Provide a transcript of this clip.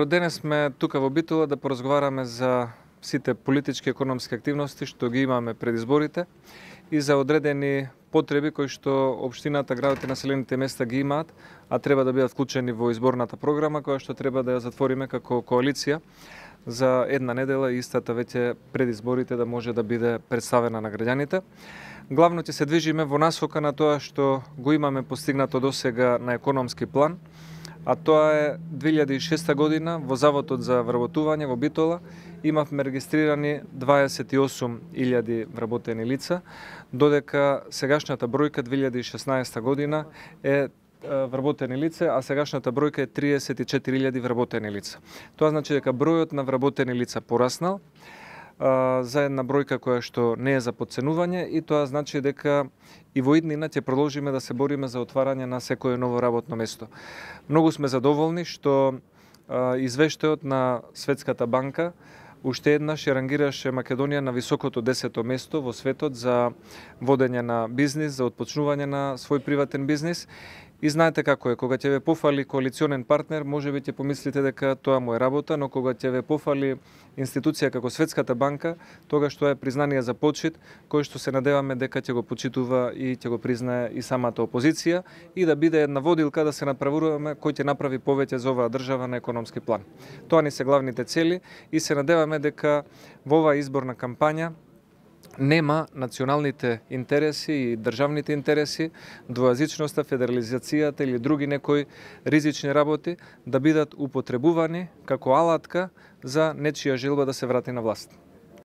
Денес сме тука во Битола да поразговараме за сите политички и економски активности што ги имаме пред изборите и за одредени потреби кои што општината, градот и населените места ги имаат, а треба да бидат вклучени во изборната програма која што треба да ја затвориме како коалиција за една недела и истата веќе пред изборите да може да биде представена на граѓаните. Главно ќе се движиме во насока на тоа што го имаме постигнато досега на економски план, а тоа е 2006 година во Заводот за вработување во Битола имавме регистрирани 28.000 вработени лица, додека сегашната бројка 2016 година е вработени лица, а сегашната бројка е 34.000 вработени лица. Тоа значи дека бројот на вработени лица пораснал за една бројка која што не е за подценување и тоа значи дека и во иднина ќе продолжиме да се бориме за отварање на секое ново работно место. Многу сме задоволни што извештајот на Светската банка уште еднаш ја рангираше Македонија на високото 10-то место во светот за водење на бизнис, за отпочнување на свој приватен бизнис. И знаете како е, кога ќе ве пофали коалиционен партнер, можеби ќе помислите дека тоа му е работа, но кога ќе ве пофали институција како Светската банка, тогаш тоа е признание за почит, кој што се надеваме дека ќе го почитува и ќе го признае и самата опозиција и да биде една водилка да се направуваме кој ќе направи повеќе за оваа држава на економски план. Тоа ни се главните цели и се надеваме дека во оваа изборна кампања нема националните интереси и државните интереси, двојазичноста, федерализацијата или други некои ризични работи да бидат употребувани како алатка за нечија желба да се врати на власт.